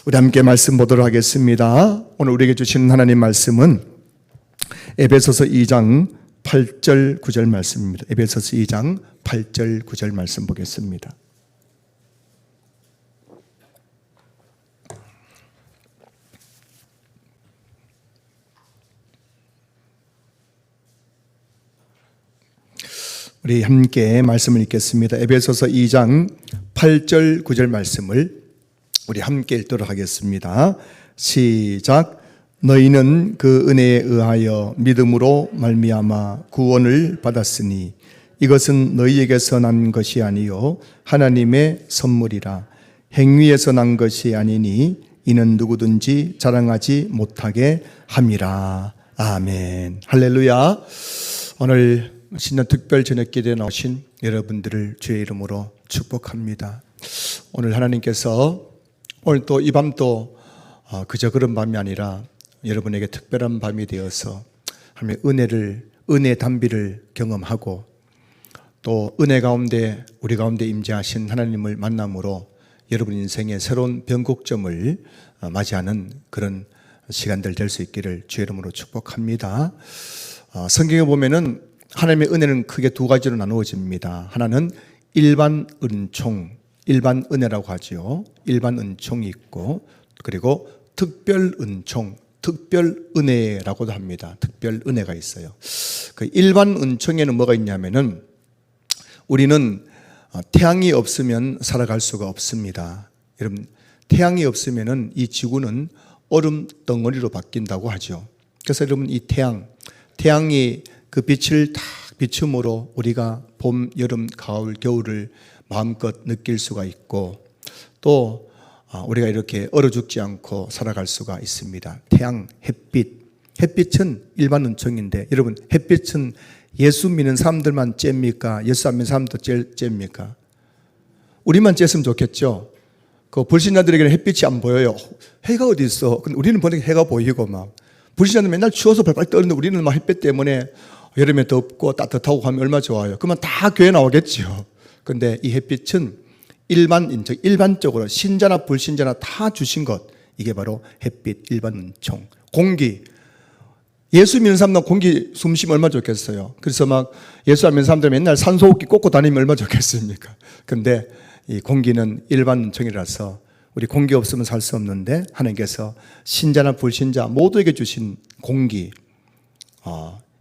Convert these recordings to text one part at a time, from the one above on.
우리 함께 말씀 보도록 하겠습니다. 오늘 우리에게 주시는 하나님 말씀은 에베소서 2장 8절 9절 말씀입니다. 에베소서 2장 8절 9절 말씀 보겠습니다. 우리 함께 말씀을 읽겠습니다. 에베소서 2장 8절 9절 말씀을 우리 함께 읽도록 하겠습니다. 시작. 너희는 그 은혜에 의하여 믿음으로 말미암아 구원을 받았으니 이것은 너희에게서 난 것이 아니요 하나님의 선물이라. 행위에서 난 것이 아니니 이는 누구든지 자랑하지 못하게 함이라. 아멘. 할렐루야. 오늘 신년 특별 저녁 기도에 나오신 여러분들을 주의 이름으로 축복합니다. 오늘 하나님께서 오늘 또 이 밤도 그저 그런 밤이 아니라 여러분에게 특별한 밤이 되어서 하나님의 은혜의 단비를 경험하고 또 은혜 가운데 우리 가운데 임재하신 하나님을 만남으로 여러분 인생의 새로운 변곡점을 맞이하는 그런 시간들 될 수 있기를 주의 이름으로 축복합니다. 성경에 보면은 하나님의 은혜는 크게 두 가지로 나누어집니다. 하나는 일반 은총, 일반 은혜라고 하지요. 일반 은총이 있고 그리고 특별 은총, 특별 은혜라고도 합니다. 특별 은혜가 있어요. 그 일반 은총에는 뭐가 있냐면은 우리는 태양이 없으면 살아갈 수가 없습니다. 여러분, 태양이 없으면은 이 지구는 얼음 덩어리로 바뀐다고 하죠. 그래서 여러분 이 태양이 그 빛을 딱 비춤으로 우리가 봄, 여름, 가을, 겨울을 마음껏 느낄 수가 있고 또 우리가 이렇게 얼어 죽지 않고 살아갈 수가 있습니다. 태양, 햇빛은 일반 은총인데 여러분 햇빛은 예수 믿는 사람들만 쬐입니까? 예수 안 믿는 사람도 쬐입니까? 우리만 쬐으면 좋겠죠. 그 불신자들에게는 햇빛이 안 보여요. 해가 어디 있어? 근데 우리는 보니까 해가 보이고 막 불신자들은 맨날 추워서 발발 떨는데 우리는 막 햇빛 때문에 여름에 덥고 따뜻하고 하면 얼마나 좋아요. 그러면 다 교회 나오겠죠. 그런데 이 햇빛은 일반적으로 신자나 불신자나 다 주신 것, 이게 바로 햇빛, 일반 은총. 공기, 예수 믿는 사람은 공기 숨쉬면 얼마나 좋겠어요. 그래서 막 예수 안 믿는 사람들 맨날 산소호흡기 꽂고 다니면 얼마나 좋겠습니까? 그런데 이 공기는 일반 은총이라서 우리 공기 없으면 살 수 없는데 하나님께서 신자나 불신자 모두에게 주신 공기,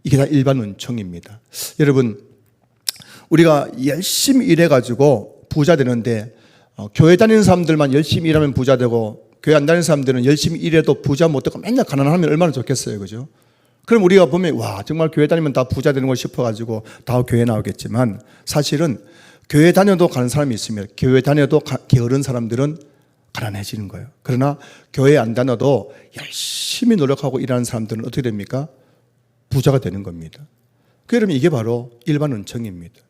이게 다 일반 은총입니다. 여러분, 우리가 열심히 일해가지고 부자 되는데 교회 다니는 사람들만 열심히 일하면 부자 되고 교회 안 다니는 사람들은 열심히 일해도 부자 못 되고 맨날 가난하면 얼마나 좋겠어요, 그죠? 그럼 우리가 보면 와 정말 교회 다니면 다 부자 되는 걸 싶어가지고 다 교회 나오겠지만 사실은 교회 다녀도 가는 사람이 있습니다. 교회 다녀도 게으른 사람들은 가난해지는 거예요. 그러나 교회 안 다녀도 열심히 노력하고 일하는 사람들은 어떻게 됩니까? 부자가 되는 겁니다. 그러면 이게 바로 일반 은총입니다.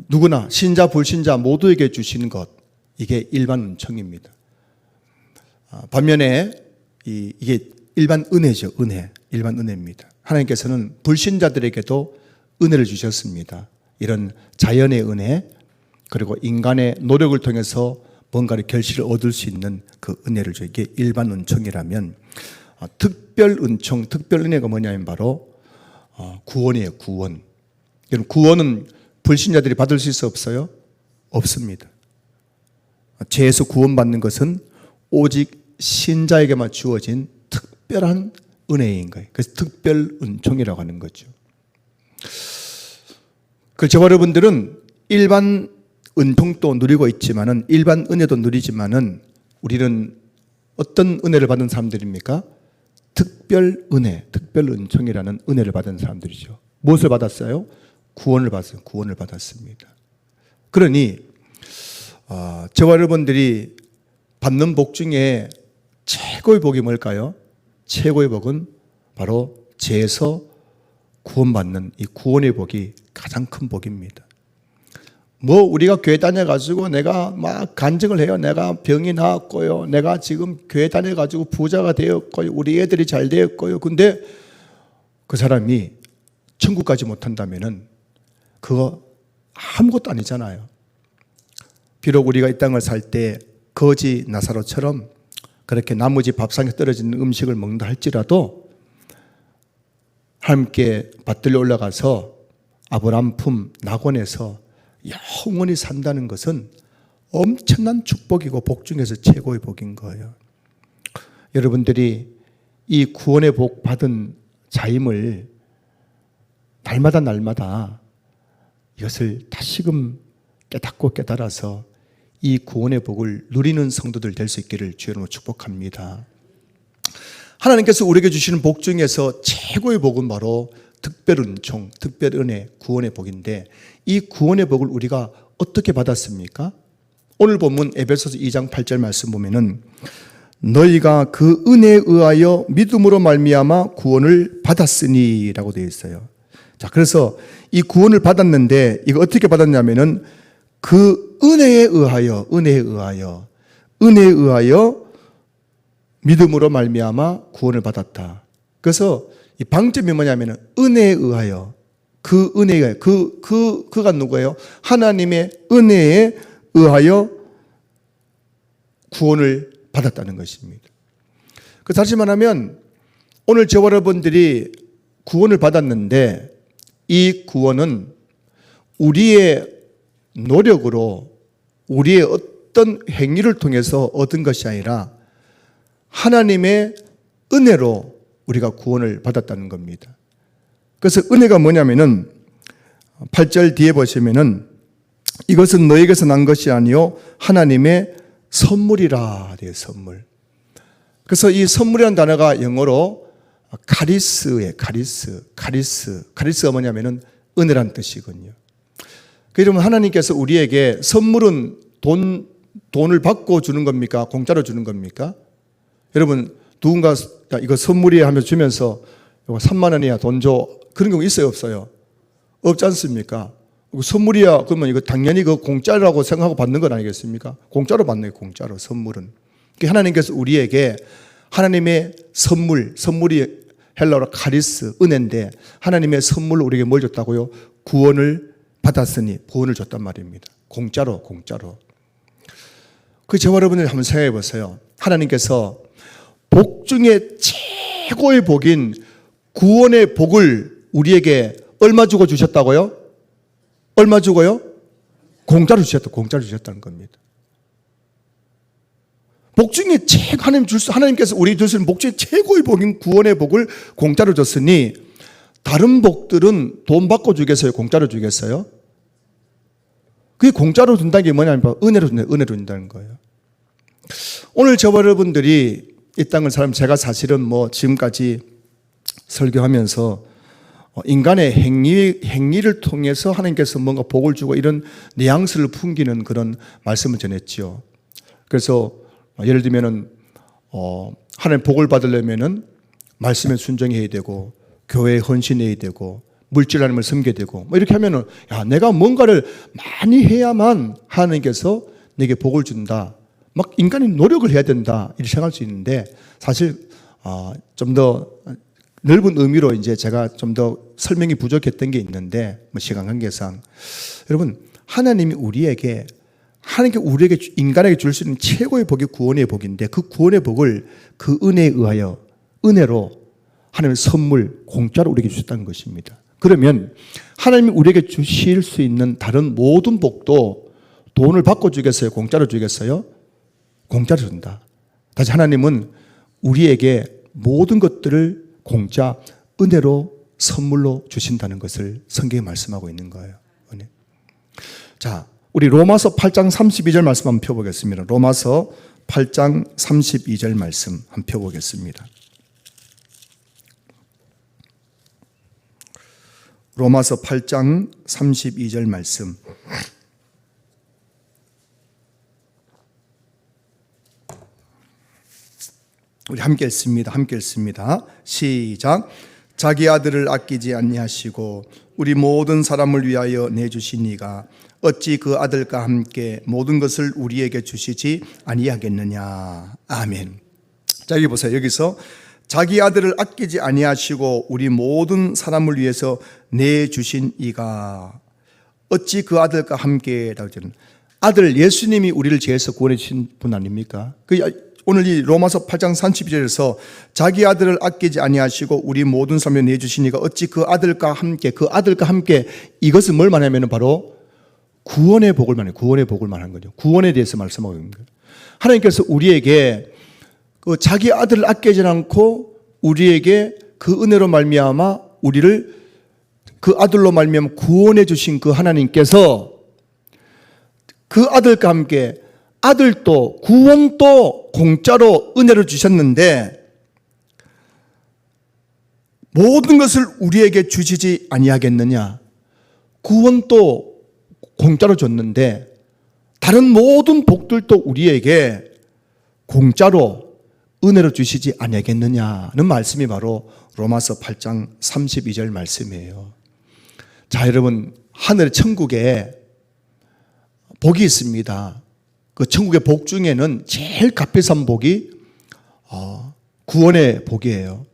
누구나 신자 불신자 모두에게 주시는 것, 이게 일반 은총입니다. 반면에 이게 일반 은혜죠. 일반 은혜입니다. 하나님께서는 불신자들에게도 은혜를 주셨습니다. 이런 자연의 은혜 그리고 인간의 노력을 통해서 뭔가를 결실을 얻을 수 있는 그 은혜를 줘. 이게 일반 은총이라면 특별 은총, 특별 은혜가 뭐냐면 바로 구원이에요. 구원. 여러분 구원은 불신자들이 받을 수 있어 없어요? 없습니다. 죄에서 구원받는 것은 오직 신자에게만 주어진 특별한 은혜인 거예요. 그래서 특별 은총이라고 하는 거죠. 그 저와 여러분들은 일반 은총도 누리고 있지만은 일반 은혜도 누리지만은 우리는 어떤 은혜를 받은 사람들입니까? 특별 은혜, 특별 은총이라는 은혜를 받은 사람들이죠. 무엇을 받았어요? 구원을 받았어요. 구원을 받았습니다. 그러니 저와 여러분들이 받는 복 중에 최고의 복이 뭘까요? 최고의 복은 바로 죄에서 구원받는 이 구원의 복이 가장 큰 복입니다. 뭐 우리가 교회 다녀가지고 내가 막 간증을 해요. 내가 병이 나았고요. 내가 지금 교회 다녀가지고 부자가 되었고요. 우리 애들이 잘 되었고요. 근데 그 사람이 천국까지 못한다면은 그거 아무것도 아니잖아요. 비록 우리가 이 땅을 살 때 거지 나사로처럼 그렇게 나머지 밥상에 떨어지는 음식을 먹는다 할지라도 함께 밭들로 올라가서 아브라함 품 낙원에서 영원히 산다는 것은 엄청난 축복이고 복 중에서 최고의 복인 거예요. 여러분들이 이 구원의 복 받은 자임을 날마다 이것을 다시금 깨닫고 깨달아서 이 구원의 복을 누리는 성도들 될 수 있기를 주의 이름으로 축복합니다. 하나님께서 우리에게 주시는 복 중에서 최고의 복은 바로 특별 은총, 특별 은혜, 구원의 복인데 이 구원의 복을 우리가 어떻게 받았습니까? 오늘 본문 에베소서 2장 8절 말씀 보면은 너희가 그 은혜에 의하여 믿음으로 말미암아 구원을 받았으니 라고 되어 있어요. 자, 그래서 이 구원을 받았는데 이거 어떻게 받았냐면은 그 은혜에 의하여 믿음으로 말미암아 구원을 받았다. 그래서 이 방점이 뭐냐면은 은혜에 의하여 그 은혜가 그가 누구예요? 하나님의 은혜에 의하여 구원을 받았다는 것입니다. 다시 말하면 오늘 저와 여러분들이 구원을 받았는데 이 구원은 우리의 노력으로 우리의 어떤 행위를 통해서 얻은 것이 아니라 하나님의 은혜로 우리가 구원을 받았다는 겁니다. 그래서 은혜가 뭐냐면은 8절 뒤에 보시면은 이것은 너에게서 난 것이 아니요 하나님의 선물이라 돼요. 선물. 그래서 이 선물이라는 단어가 영어로 카리스예요. 카리스가 뭐냐면은 은혜란 뜻이거든요. 그러면 하나님께서 우리에게 선물은 돈을 받고 주는 겁니까? 공짜로 주는 겁니까? 여러분 누군가 이거 선물이야 하면서 주면서 이거 3만 원이야 돈 줘. 그런 경우 있어요, 없어요? 없지 않습니까? 선물이야 그러면 이거 당연히 그 공짜라고 생각하고 받는 건 아니겠습니까? 공짜로 받는 거예요, 공짜로 선물은. 하나님께서 우리에게 하나님의 선물이 헬라어로 카리스, 은혜인데 하나님의 선물로 우리에게 뭘 줬다고요? 구원을 받았으니 구원을 줬단 말입니다. 공짜로. 저와 여러분들 한번 생각해 보세요. 하나님께서 복 중에 최고의 복인 구원의 복을 우리에게 얼마 주고 주셨다고요? 얼마 주고요? 공짜로 주셨다는 겁니다. 복 중에 하나님께서 우리 주시는 복 중에 최고의 복인 구원의 복을 공짜로 줬으니 다른 복들은 돈 받고 주겠어요? 공짜로 주겠어요? 그게 공짜로 준다는 게 뭐냐면 은혜로 준다는 거예요. 오늘 저와 여러분들이 이 땅을 살면 제가 사실은 지금까지 설교하면서 인간의 행위를 통해서 하나님께서 뭔가 복을 주고 이런 뉘앙스를 풍기는 그런 말씀을 전했지요. 그래서 예를 들면은 하나님 복을 받으려면은 말씀에 순종해야 되고 교회에 헌신해야 되고 물질 하나님을 섬겨야 되고 이렇게 하면은 내가 뭔가를 많이 해야만 하나님께서 내게 복을 준다. 막 인간이 노력을 해야 된다 이렇게 생각할 수 있는데 사실 좀 더 넓은 의미로 이제 제가 좀 더 설명이 부족했던 게 있는데 시간 관계상 여러분 하나님이 우리에게 인간에게 줄 수 있는 최고의 복이 구원의 복인데 그 구원의 복을 그 은혜에 의하여 은혜로 하나님의 선물 공짜로 우리에게 주셨다는 것입니다. 그러면 하나님이 우리에게 주실 수 있는 다른 모든 복도 돈을 받고 주겠어요? 공짜로 주겠어요? 공짜로 준다. 다시 하나님은 우리에게 모든 것들을 공짜 은혜로 선물로 주신다는 것을 성경에 말씀하고 있는 거예요. 은혜. 자, 우리 로마서 8장 32절 말씀 한번 펴보겠습니다. 로마서 8장 32절 말씀 한번 펴보겠습니다. 로마서 8장 32절 말씀. 우리 함께 읽습니다. 시작. 자기 아들을 아끼지 아니하시고 우리 모든 사람을 위하여 내주신 이가 어찌 그 아들과 함께 모든 것을 우리에게 주시지 아니하겠느냐. 아멘. 자, 여기 보세요. 여기서 자기 아들을 아끼지 아니하시고 우리 모든 사람을 위해서 내주신 이가 어찌 그 아들과 함께 라고 저는 아들 예수님이 우리를 죄에서 구원해 주신 분 아닙니까? 오늘 이 로마서 8장 32절에서 자기 아들을 아끼지 아니하시고 우리 모든 삶에 내주시니까 어찌 그 아들과 함께 이것은 뭘 말하냐면 바로 구원의 복을 말해요. 구원의 복을 말하는 거죠. 구원에 대해서 말씀하고 있는 거예요. 하나님께서 우리에게 그 자기 아들을 아끼지 않고 우리에게 그 은혜로 말미암아 우리를 그 아들로 말미암아 구원해 주신 그 하나님께서 그 아들과 함께 아들도 구원도 공짜로 은혜로 주셨는데 모든 것을 우리에게 주시지 아니하겠느냐. 구원도 공짜로 줬는데 다른 모든 복들도 우리에게 공짜로 은혜로 주시지 아니하겠느냐는 말씀이 바로 로마서 8장 32절 말씀이에요. 자, 여러분, 하늘 천국에 복이 있습니다. 그 천국의 복 중에는 제일 값비싼 복이 구원의 복이에요.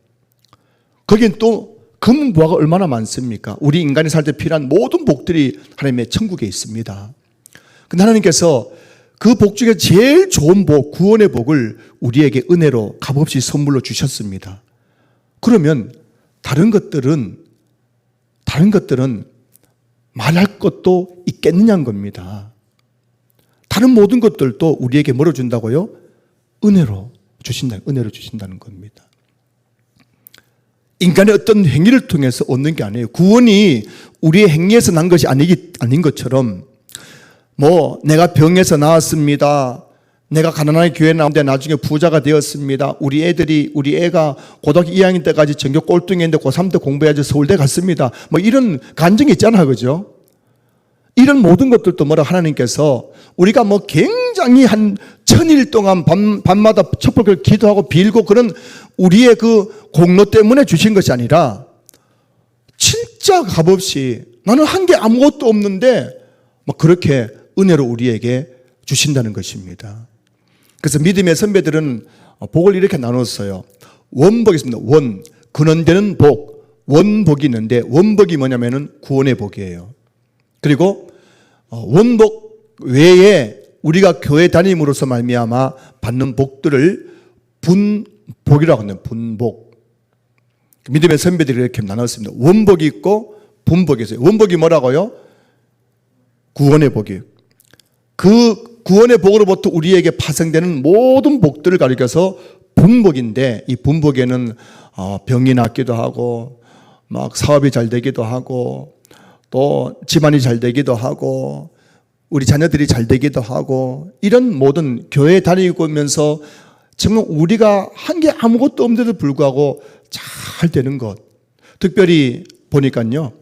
거긴 또 금부화가 얼마나 많습니까? 우리 인간이 살 때 필요한 모든 복들이 하나님의 천국에 있습니다. 근데 하나님께서 그 복 중에 제일 좋은 복, 구원의 복을 우리에게 은혜로 값없이 선물로 주셨습니다. 그러면 다른 것들은 말할 것도 있겠느냐는 겁니다. 다른 모든 것들도 우리에게 뭐로 준다고요? 은혜로 주신다는 겁니다. 인간의 어떤 행위를 통해서 얻는 게 아니에요. 구원이 우리의 행위에서 난 것이 아닌 것처럼 내가 병에서 나왔습니다. 내가 가난하게 교회에 나왔는데 나중에 부자가 되었습니다. 우리 애가 고등학교 2학년 때까지 전교 꼴등했는데 고3 때 공부해야지 서울대 갔습니다. 이런 간증이 있잖아요. 그죠? 이런 모든 것들도 하나님께서 우리가 굉장히 한 1000일 동안 밤마다 촛불을 기도하고 빌고 그런 우리의 그 공로 때문에 주신 것이 아니라 진짜 값없이 나는 한 게 아무것도 없는데 그렇게 은혜로 우리에게 주신다는 것입니다. 그래서 믿음의 선배들은 복을 이렇게 나눴어요. 원복이 있습니다. 근원되는 복, 원복이 있는데 원복이 뭐냐면은 구원의 복이에요. 그리고 원복 외에 우리가 교회 다님으로서 말미암아 받는 복들을 분복이라고 하는 분복. 믿음의 선배들이 이렇게 나눴습니다. 원복이 있고 분복이 있어요. 원복이 뭐라고요? 구원의 복이에요. 그 구원의 복으로부터 우리에게 파생되는 모든 복들을 가리켜서 분복인데 이 분복에는 병이 낫기도 하고 사업이 잘 되기도 하고 또 집안이 잘 되기도 하고 우리 자녀들이 잘 되기도 하고 이런 모든 교회 다니면서 정말 우리가 한 게 아무것도 없는데도 불구하고 잘 되는 것. 특별히 보니까요.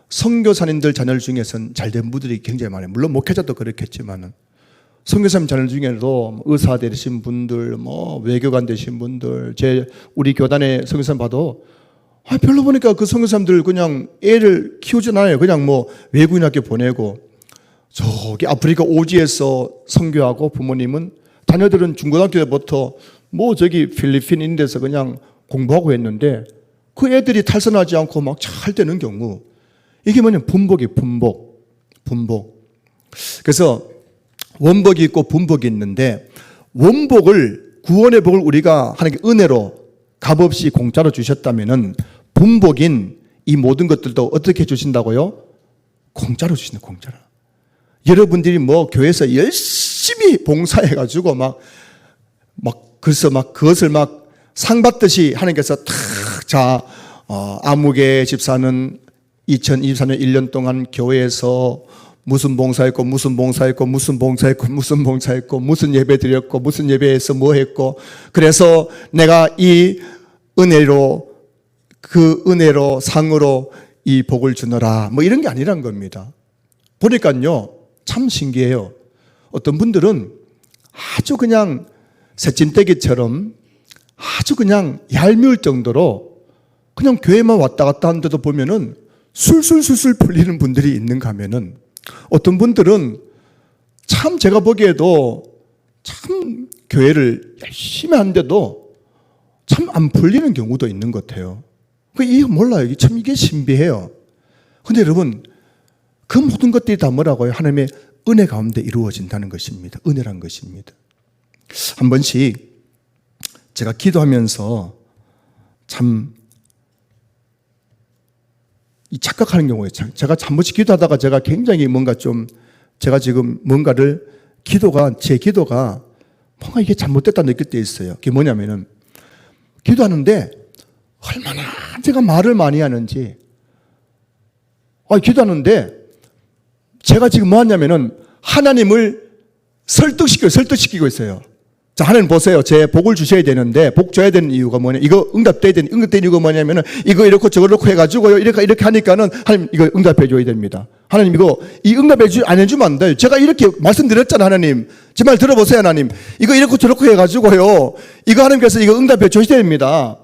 선교사님들 자녀 중에서는 잘된 분들이 굉장히 많아요. 물론 목회자도 그렇겠지만은 선교사님 자녀 중에도 의사 되신 분들, 외교관 되신 분들, 우리 교단의 선교사님 봐도 별로 보니까 그 선교사님들 그냥 애를 키우진 않아요. 그냥 외국인 학교 보내고 저기 아프리카 오지에서 선교하고 부모님은 자녀들은 중고등학교 때부터 저기 필리핀 이런 데서 그냥 공부하고 했는데 그 애들이 탈선하지 않고 잘 되는 경우 이게 분복이 분복. 그래서 원복이 있고 분복이 있는데 원복을 구원의 복을 우리가 하나님께 은혜로 값없이 공짜로 주셨다면은 분복인 이 모든 것들도 어떻게 주신다고요? 공짜로 주신다. 공짜로. 여러분들이 교회에서 열심히 봉사해가지고 그래서 그것을 상 받듯이 하나님께서 아무개 집사는 2024년 1년 동안 교회에서 무슨 봉사했고 무슨 예배 드렸고 무슨 예배에서 했고 그래서 내가 이 은혜로 상으로 이 복을 주노라 이런 게 아니란 겁니다. 보니까요 참 신기해요. 어떤 분들은 아주 그냥 새찜떼기처럼 아주 그냥 얄미울 정도로 그냥 교회만 왔다 갔다 하는데도 보면은 술술 풀리는 분들이 있는가 하면은 어떤 분들은 참 제가 보기에도 참 교회를 열심히 하는데도 참 안 풀리는 경우도 있는 것 같아요. 이거 몰라요. 이게 신비해요. 근데 여러분 그 모든 것들이 다 뭐라고요? 하나님의 은혜 가운데 이루어진다는 것입니다. 은혜란 것입니다. 한 번씩 제가 기도하면서 참 착각하는 경우에 제가 한 번씩 기도하다가 제가 굉장히 뭔가 좀 제가 지금 뭔가를 제 기도가 뭔가 이게 잘못됐다 느낄 때 있어요. 그게 뭐냐면은 기도하는데 얼마나 제가 말을 많이 하는지 기도하는데 제가 지금 뭐 하냐면은 하나님을 설득시키고 있어요. 자, 하나님 보세요. 제 복을 주셔야 되는데 복 줘야 되는 이유가 뭐냐? 이거 응답되는 이유가 뭐냐면은 이거 이렇고 저거 이렇고 해가지고요. 이렇게 하니까는 하나님 이거 응답해 줘야 됩니다. 하나님 이 응답해 안 해주면 안 돼요. 제가 이렇게 말씀드렸잖아요. 하나님. 제 말 들어보세요. 하나님. 이거 이렇고 저렇고 해가지고요. 이거 하나님께서 이거 응답해 주셔야 됩니다.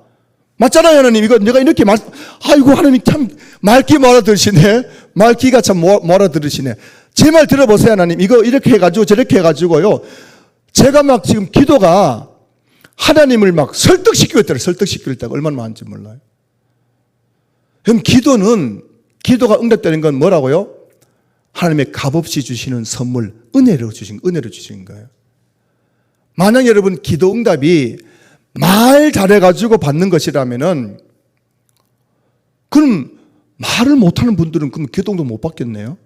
맞잖아요. 하나님. 이거 내가 이렇게 아이고 하나님 참 말귀 알아들으시네. 말귀가 참 알아들으시네. 제 말 들어보세요. 하나님. 이거 이렇게 해가지고 저렇게 해가지고요. 제가 막 지금 기도가 하나님을 막 설득시킬 때가 얼마나 많은지 몰라요. 그럼 기도가 응답되는 건 뭐라고요? 하나님의 값없이 주시는 선물, 은혜로 주신 거예요. 만약 여러분 기도 응답이 말 잘해가지고 받는 것이라면은 그럼 말을 못하는 분들은 그럼 기도 응답 못 받겠네요.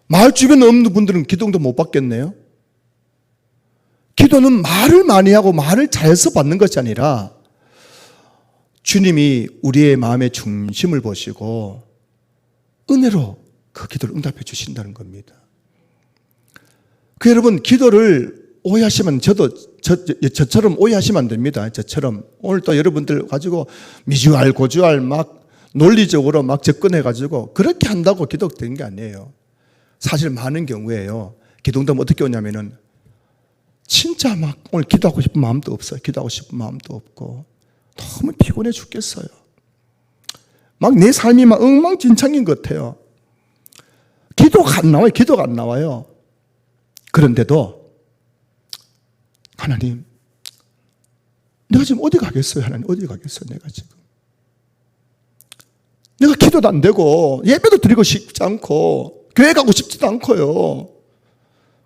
말 주변에 없는 분들은 기도 응답 못 받겠네요. 기도는 말을 많이 하고 말을 잘해서 받는 것이 아니라 주님이 우리의 마음의 중심을 보시고 은혜로 그 기도를 응답해 주신다는 겁니다. 여러분 기도를 오해하시면 저처럼 오해하시면 안 됩니다. 저처럼 오늘 또 여러분들 가지고 미주알 고주알 막 논리적으로 막 접근해 가지고 그렇게 한다고 기도가 되는 게 아니에요. 사실 많은 경우에요. 기도 응답 어떻게 오냐면은 진짜 막 오늘 기도하고 싶은 마음도 없어요. 기도하고 싶은 마음도 없고 너무 피곤해 죽겠어요. 막 내 삶이 막 엉망진창인 것 같아요. 기도가 안 나와요. 그런데도 하나님, 내가 지금 어디 가겠어요? 하나님 어디 가겠어요? 내가 지금 내가 기도도 안 되고 예배도 드리고 싶지 않고 교회 가고 싶지도 않고요.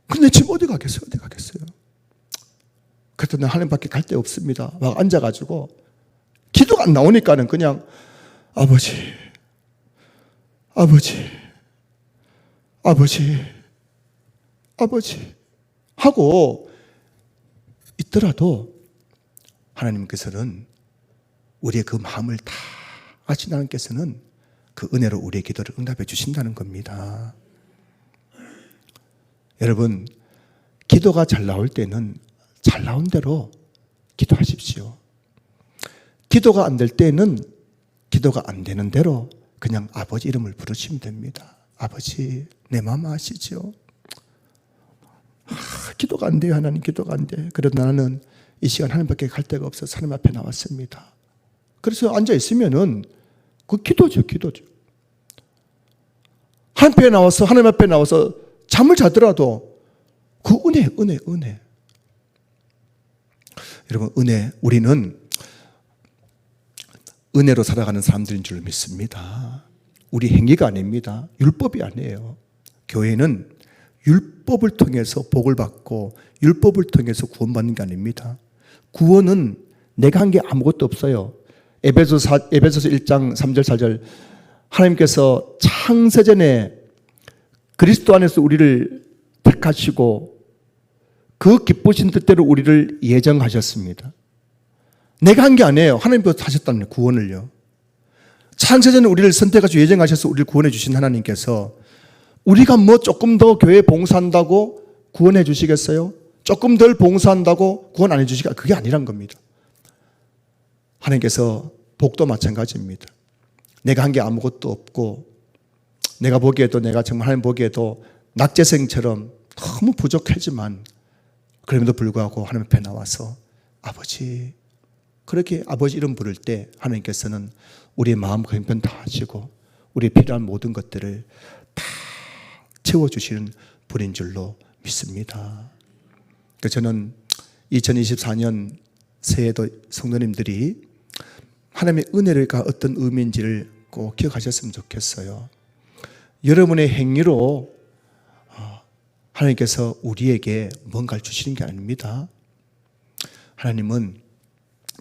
근데 지금 어디 가겠어요? 그래도 나 하나님밖에 갈 데 없습니다. 막 앉아가지고 기도가 안 나오니까는 그냥 아버지 하고 있더라도 하나님께서는 우리의 그 마음을 다 아신 하나님께서는 그 은혜로 우리의 기도를 응답해 주신다는 겁니다. 여러분, 기도가 잘 나올 때는 잘 나온 대로 기도하십시오. 기도가 안 될 때는 기도가 안 되는 대로 그냥 아버지 이름을 부르시면 됩니다. 아버지, 내 마음 아시죠? 기도가 안 돼요. 하나님 기도가 안 돼. 그래도 나는 이 시간 하나님밖에 갈 데가 없어서 하나님 앞에 나왔습니다. 그래서 앉아 있으면은 그 기도죠. 하나님 앞에 나와서 잠을 자더라도 그 은혜. 여러분, 우리는 은혜로 살아가는 사람들인 줄 믿습니다. 우리 행위가 아닙니다. 율법이 아니에요. 교회는 율법을 통해서 복을 받고 율법을 통해서 구원받는 게 아닙니다. 구원은 내가 한 게 아무것도 없어요. 에베소서 1장 3절 4절 하나님께서 창세전에 그리스도 안에서 우리를 택하시고 그 기쁘신 뜻대로 우리를 예정하셨습니다. 내가 한 게 아니에요. 하나님께서 하셨다는 구원을요. 창세전에 우리를 선택하시고 예정하셔서 우리를 구원해 주신 하나님께서 우리가 뭐 조금 더 교회 봉사한다고 구원해 주시겠어요? 조금 덜 봉사한다고 구원 안 해 주시겠어요? 그게 아니란 겁니다. 하나님께서 복도 마찬가지입니다. 내가 한 게 아무것도 없고 내가 정말 하나님 보기에도 낙제생처럼 너무 부족하지만 그럼에도 불구하고 하나님 앞에 나와서 아버지, 그렇게 아버지 이름 부를 때 하나님께서는 우리의 마음과 형편 다 하시고 우리의 필요한 모든 것들을 다 채워주시는 분인 줄로 믿습니다. 저는 2024년 새해도 성도님들이 하나님의 은혜가 어떤 의미인지를 꼭 기억하셨으면 좋겠어요. 여러분의 행위로 하나님께서 우리에게 뭔가를 주시는 게 아닙니다. 하나님은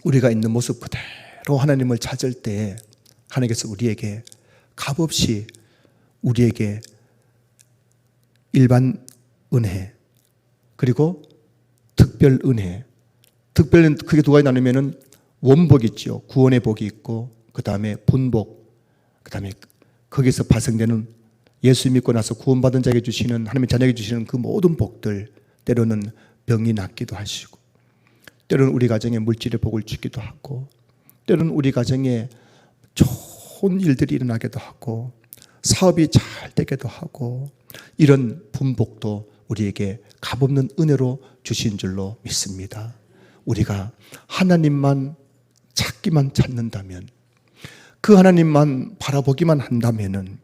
우리가 있는 모습 그대로 하나님을 찾을 때 하나님께서 우리에게 값없이 우리에게 일반 은혜 그리고 특별 은혜, 특별은 크게 두 가지 나누면은 원복 있죠. 구원의 복이 있고 그 다음에 분복, 그 다음에 거기서 발생되는 예수 믿고 나서 구원받은 자에게 주시는 하나님의 자녀에게 주시는 그 모든 복들, 때로는 병이 낫기도 하시고 때로는 우리 가정에 물질의 복을 주기도 하고 때로는 우리 가정에 좋은 일들이 일어나기도 하고 사업이 잘 되기도 하고 이런 분복도 우리에게 값없는 은혜로 주신 줄로 믿습니다. 우리가 하나님만 찾기만 찾는다면 그 하나님만 바라보기만 한다면은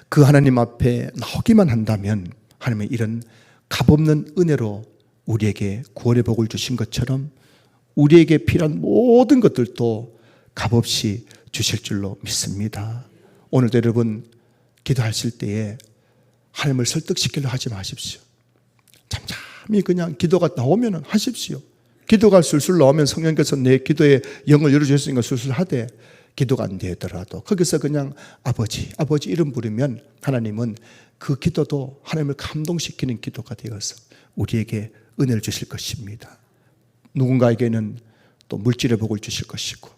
그 하나님 앞에 나오기만 한다면 하나님의 이런 값없는 은혜로 우리에게 구원의 복을 주신 것처럼 우리에게 필요한 모든 것들도 값없이 주실 줄로 믿습니다. 오늘도 여러분 기도하실 때에 하나님을 설득시키려 하지 마십시오. 잠잠히 그냥 기도가 나오면 하십시오. 기도가 술술 나오면 성령께서 내 기도에 영을 열어주셨으니까 술술 하되 기도가 안 되더라도 거기서 그냥 아버지 이름 부르면 하나님은 그 기도도 하나님을 감동시키는 기도가 되어서 우리에게 은혜를 주실 것입니다. 누군가에게는 또 물질의 복을 주실 것이고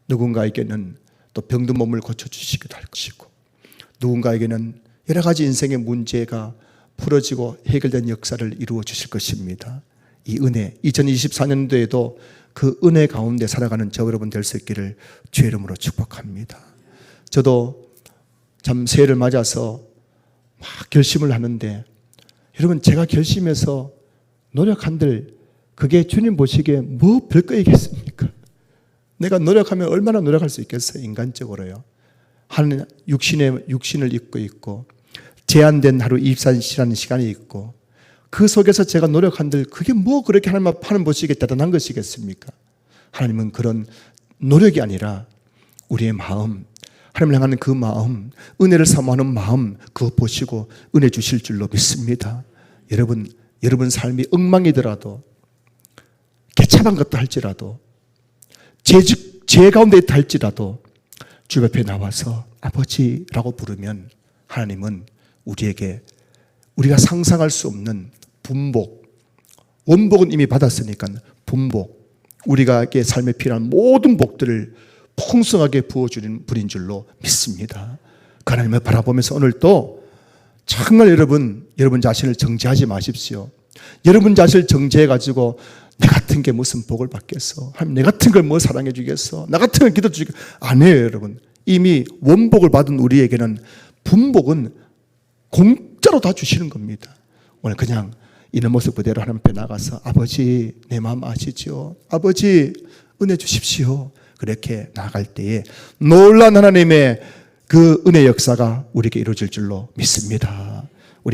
누군가에게는 또 병든 몸을 고쳐주시기도 할 것이고 누군가에게는 여러 가지 인생의 문제가 풀어지고 해결된 역사를 이루어 주실 것입니다. 이 은혜 2024년도에도 그 은혜 가운데 살아가는 저 여러분 될 수 있기를 주의 이름으로 축복합니다. 저도 참 새해를 맞아서 막 결심을 하는데 여러분 제가 결심해서 노력한들 그게 주님 보시기에 뭐 별거이겠습니까? 내가 노력하면 얼마나 노력할 수 있겠어요? 인간적으로요. 하는 육신을 입고 있고 제한된 하루 24시라는 시간이 있고 그 속에서 제가 노력한들 그게 뭐 그렇게 하나님 보시기에 대단한 것이겠습니까? 하나님은 그런 노력이 아니라 우리의 마음, 하나님을 향하는 그 마음, 은혜를 사모하는 마음 그거 보시고 은혜 주실 줄로 믿습니다. 여러분 삶이 엉망이더라도 개차반 것도 할지라도 제 가운데 있다 할지라도 주 옆에 나와서 아버지라고 부르면 하나님은 우리에게 우리가 상상할 수 없는 분복, 원복은 이미 받았으니까 분복, 우리가의 삶에 필요한 모든 복들을 풍성하게 부어주는 분인 줄로 믿습니다. 그 하나님을 바라보면서 오늘도 정말 여러분 자신을 정죄하지 마십시오. 여러분 자신을 정죄해가지고 내 같은 게 무슨 복을 받겠어? 하나님 내 같은 걸 뭐 사랑해 주겠어? 나 같은 걸 기도 주겠어? 안 해요 여러분. 이미 원복을 받은 우리에게는 분복은 공짜로 다 주시는 겁니다. 오늘 그냥 이런 모습 그대로 하나님 앞에 나가서 아버지 내 마음 아시죠? 아버지 은혜 주십시오. 그렇게 나아갈 때에 놀라운 하나님의 그 은혜 역사가 우리에게 이루어질 줄로 믿습니다.